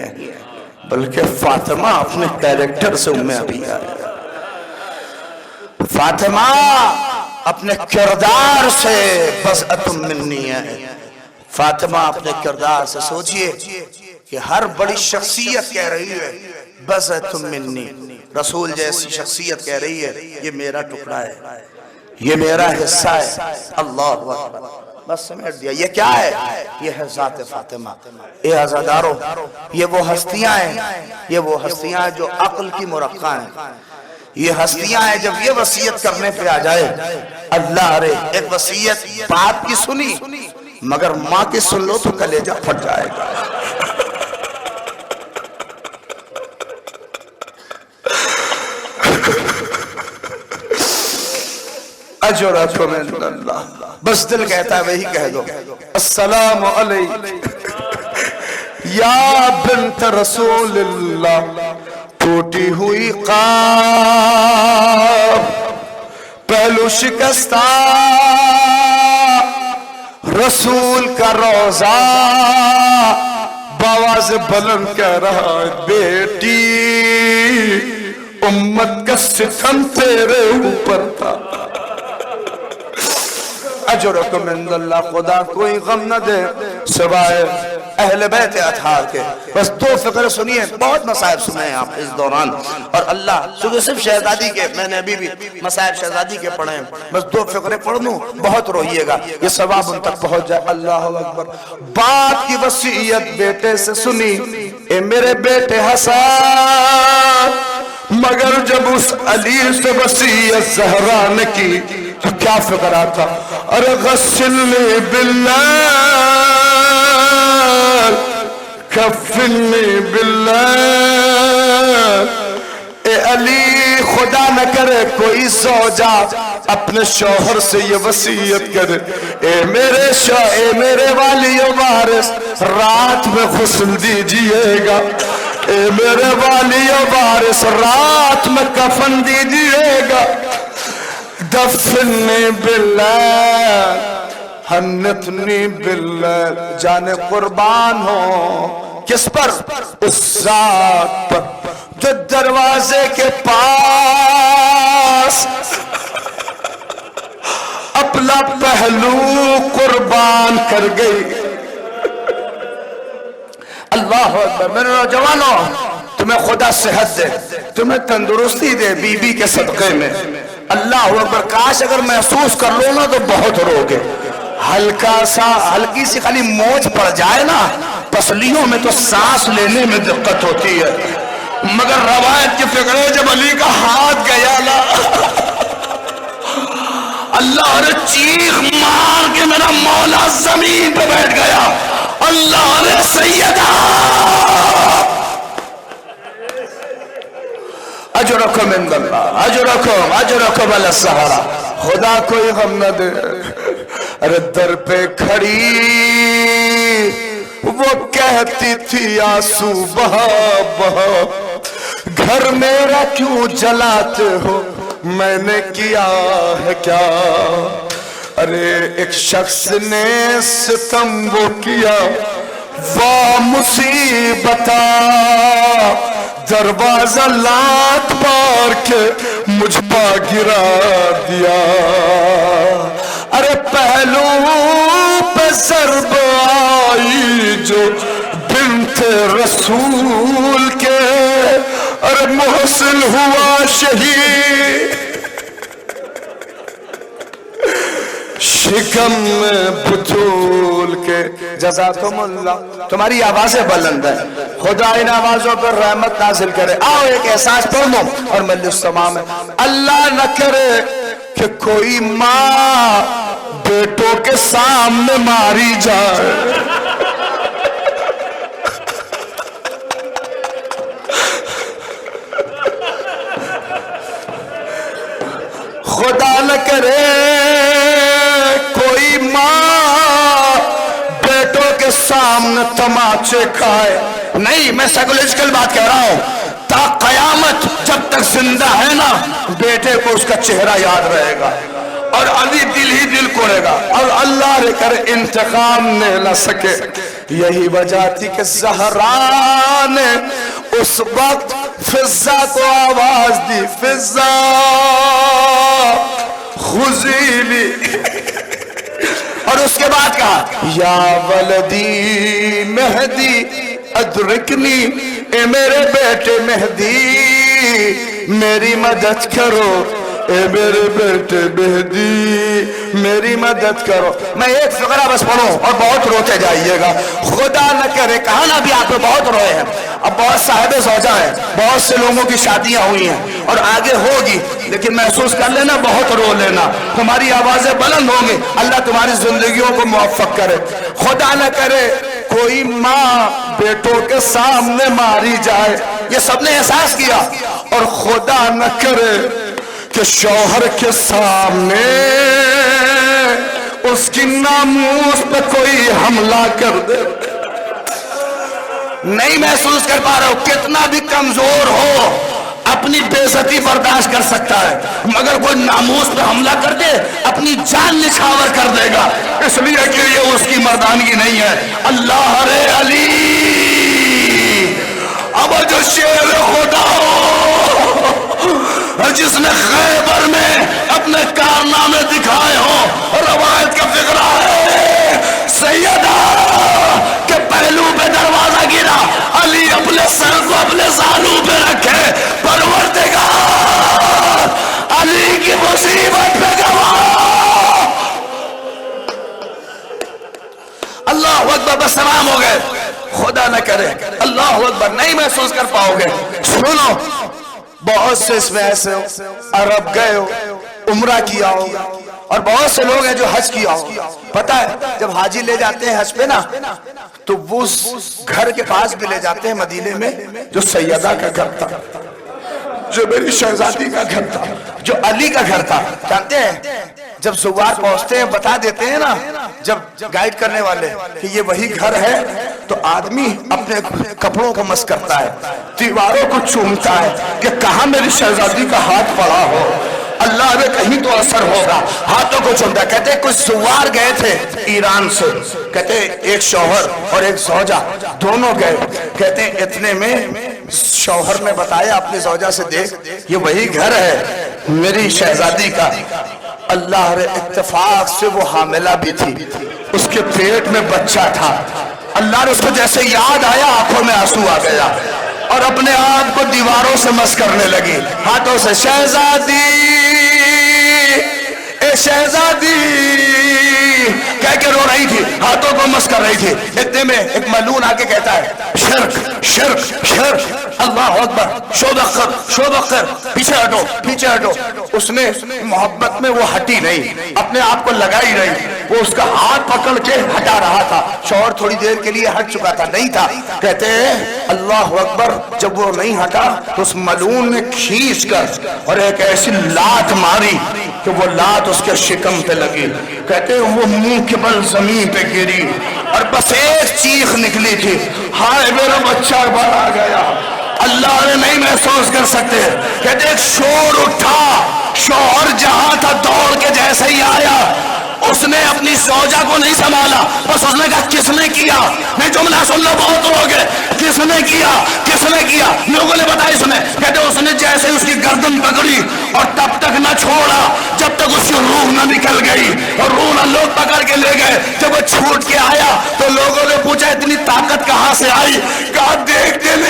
ہے بلکہ فاطمہ اپنے کیریکٹر سے ام عبیہ ہے، فاطمہ اپنے کردار سے بضعۃ منی ہے۔ فاطمہ اپنے کردار سے سوچئے کہ ہر بڑی شخصیت کہہ رہی ہے بضعۃ منی، رسول جیسی شخصیت کہہ رہی ہے یہ میرا ٹکڑا ہے، یہ میرا حصہ ہے۔ اللہ اکبر، بس سمیٹ دیا۔ یہ کیا ہے؟ یہ ہے ذات فاطمہ۔ اے عزادارو، یہ وہ ہستیاں ہیں، یہ وہ ہستیاں ہیں جو عقل کی مرقع ہیں، یہ ہستیاں ہیں جب یہ وصیت کرنے پہ آ جائے اللہ رے، ایک وصیت باپ کی سنی مگر ماں کی سن لو تو کلیجہ پھٹ جائے گا۔ اجرکم من اللہ، بس دل کہتا ہے وہی کہہ دو، السلام علیک یا بنت رسول اللہ، ٹوٹی ہوئی قاف پہلو شکستہ رسول کا روزہ باواز بلند کہہ رہا ہے بیٹی امت کا ستم تیرے اوپر تھا۔ اجرکم عند اللہ، خدا کوئی غم نہ دے سوائے اہل بیت اطہار کے۔ بس دو فقرے سنیے، بہت مصائب سنے ہیں آپ اس دوران، اور اللہ صرف شہزادی کے، میں نے ابھی بھی مصائب شہزادی کے پڑھے ہیں، بس دو فقرے پڑھ لوں، بہت روئیے گا، یہ ثواب ان تک پہنچ جائے۔ اللہ اکبر۔ باپ کی وصیت بیٹے سے سنی، اے میرے بیٹے حسن، مگر جب اس علی سے وصیت زہرا نے کی تو کیا فکر آتا؟ ارے غسلنی باللہ کفنی باللہ، اے علی خدا نہ کرے کوئی زوجہ اپنے شوہر سے یہ وصیت کرے، اے میرے والی و وارث رات میں غسل دیجئے گا، اے میرے والی و وارث رات میں کفن دیجئے گا، دفنی باللیل حنتنی باللیل، جانے قربان ہو کس پر؟ اس ذات پر جو دروازے کے پاس اپنا پہلو قربان کر گئی۔ اللہ اکبر۔ میرے نوجوانوں، تمہیں خدا صحت دے، تمہیں تندرستی دے بی بی کے صدقے میں۔ اللہ اکبر۔ کاش اگر محسوس کر لو نا تو بہت روگے، ہلکی سی خالی موج پڑ جائے نا پسلیوں میں تو سانس لینے میں دقت ہوتی ہے، مگر روایت کی فکر ہے جب علی کا ہاتھ گیا نا اللہ نے چیخ مار کے میرا مولا زمین پہ بیٹھ گیا، اللہ نے سیدہ اجرکم عند اللہ، اجرکم علی السہرہ، خدا کوئی غم نہ دے۔ ارے در پہ کھڑی وہ کہتی تھی آنسو بہا بہا، گھر میرا کیوں جلاتے ہو، میں نے کیا ہے کیا؟ ارے ایک شخص نے ستم وہ کیا، واہ مصیبتہ، دروازہ لات مار کے مجھ پا گرا دیا، ارے پہلو پہ ضرب آئی جو بنت رسول کے، ارے محسن ہوا شہید شکم بطول کے۔ جزاکم اللہ۔ تمہاری آوازیں بلند ہیں، خدا ان آوازوں پر رحمت نازل کرے۔ آؤ ایک احساس پڑھ لو اور مجلس تمام ہے۔ اللہ نہ کرے کہ کوئی ماں بیٹوں کے سامنے ماری جائے، خدا نہ کرے کوئی ماں بیٹوں کے سامنے تماچے کھائے۔ نہیں، میں سائیکولوجیکل بات کہہ رہا ہوں، تا قیامت جب تک زندہ ہے نا بیٹے کو اس کا چہرہ یاد رہے گا، اور علی دل ہی دل کوڑے گا، اور اللہ رے کر انتقام نہ سکے۔ یہی وجہ تھی کہ زہرا نے اس وقت فضا کو آواز دی، فضا خذیلی، اور اس کے بعد کہا یا ولدی مہدی ادرکنی، اے میرے بیٹے مہدی میری مدد کرو، اے میرے بیٹے مہدی میری مدد کرو۔ میں ایک فقرہ بس پڑھوں اور بہت روتے جائیے گا، خدا نہ کرے، کہا نا بھی آپ پہ بہت روئے ہیں، اب بہت صاحب زوجہ ہیں، بہت سے لوگوں کی شادیاں ہوئی ہیں اور آگے ہوگی، لیکن محسوس کر لینا بہت رو لینا، تمہاری آوازیں بلند ہوں گی، اللہ تمہاری زندگیوں کو موفق کرے۔ خدا نہ کرے کوئی ماں بیٹوں کے سامنے ماری جائے، یہ سب نے احساس کیا، اور خدا نہ کرے کہ شوہر کے سامنے اس کی ناموس پہ کوئی حملہ کر دے۔ نہیں محسوس کر پا رہا ہوں، کتنا بھی کمزور ہو اپنی بے عزتی برداشت کر سکتا ہے، مگر کوئی ناموس پہ حملہ کر دے اپنی جان نچھاور کر دے گا، اس لیے کہ یہ اس کی مردانگی نہیں ہے۔ اللہ رے علی، اب جو شیر خدا ہو جس نے خیبر میں اپنے کارنامے دکھائے ہوں، روایت کا فقرہ ہے سیدہ کے پہلو پہ دروازہ گرا، علی اپنے سر کو اپنے زانو پہ رکھے، پروردگار علی کی مصیبت پہ گواہ۔ اللہ اکبر، بس تمام ہو گئے، خدا نہ کرے، اللہ اکبر، نہیں محسوس کر پاؤ گے۔ سنو، بہت سے اس میں ایسے ہو عرب گئے ہو، عمرہ کیا ہو، اور بہت سے لوگ ہیں جو حج کیا ہو، پتہ ہے جب حاجی لے جاتے ہیں حج پہ نا، تو وہ گھر کے پاس بھی لے جاتے ہیں مدینے میں جو سیدہ کا گھر تھا، جو میری شہزادی کا گھر تھا، جو علی کا گھر تھا۔ جانتے ہیں جب زوار پہنچتے ہیں بتا دیتے ہیں نا، جب گائیڈ کرنے والے کہ یہ وہی گھر ہے، تو آدمی اپنے کپڑوں کو مس کرتا ہے، دیواروں کو چومتا ہے کہ کہاں میری شہزادی کا ہاتھ پڑا ہو، اللہ میں کہیں تو اثر ہوگا، ہاتھوں کو چومتا ہے۔ کہتے ہیں کچھ زوار گئے تھے ایران سے، کہتے ہیں ایک شوہر اور ایک زوجہ دونوں گئے، کہتے ہیں اتنے میں شوہر نے بتایا اپنی زوجہ سے، دیکھ یہ وہی گھر ہے میری شہزادی کا۔ اللہ رے اتفاق سے وہ حاملہ بھی تھی، اس کے پیٹ میں بچہ تھا، اللہ نے اس کو جیسے یاد آیا آنکھوں میں آنسو آ گیا، اور اپنے آپ کو دیواروں سے مس کرنے لگی ہاتھوں سے، شہزادی اے شہزادی کہہ کے رو رہی تھی، ہاتھوں کو مس کر رہی تھی۔ اتنے میں ایک ملعون آ کے کہتا ہے شرک شرک شرک، اللہ اکبر، شوبخر شوبخر، پیچھے ہٹو پیچھے ہٹو۔ اس نے محبت میں وہ ہٹی نہیں، اپنے آپ کو لگائی رہی، وہ اس کا ہاتھ پکڑ کے ہٹا رہا تھا، شوہر تھوڑی دیر کے لیے ہٹ چکا تھا، نہیں تھا، کہتے ہیں اللہ اکبر، جب وہ نہیں ہٹا تو اس ملعون نے کھینچ کر اور ایک ایسی لات ماری کہ وہ لات اس کے شکم پہ لگی، کہتے ہیں وہ منہ کے بل زمین پہ گری اور بس ایک چیخ نکلی تھی، ہائے میرا بچہ بڑا گیا۔ اللہ نے نہیں محسوس کر سکتے، کہتے ایک شور اٹھا، شوہر جہاں تھا دوڑ کے جیسے ہی آیا، اس نے اپنی زوجہ کو نہیں سنبھالا، بس اس نے کہا کس نے کیا؟ میں جملہ سن لو بہت لوگ ہیں، کس نے کیا کس نے کیا؟ لوگوں نے بتایا اس نے، کہتے اس نے جیسے اس کی گردن پکڑی اور تب تک نہ چھوڑا جب تک اس کی روح نہ نکل گئی، اور روح نہ لوگ پکڑ کے لے گئے۔ جب وہ چھوٹ کے آیا تو لوگوں نے پوچھا اتنی طاقت کہاں سے آئی؟ کہا دیکھنے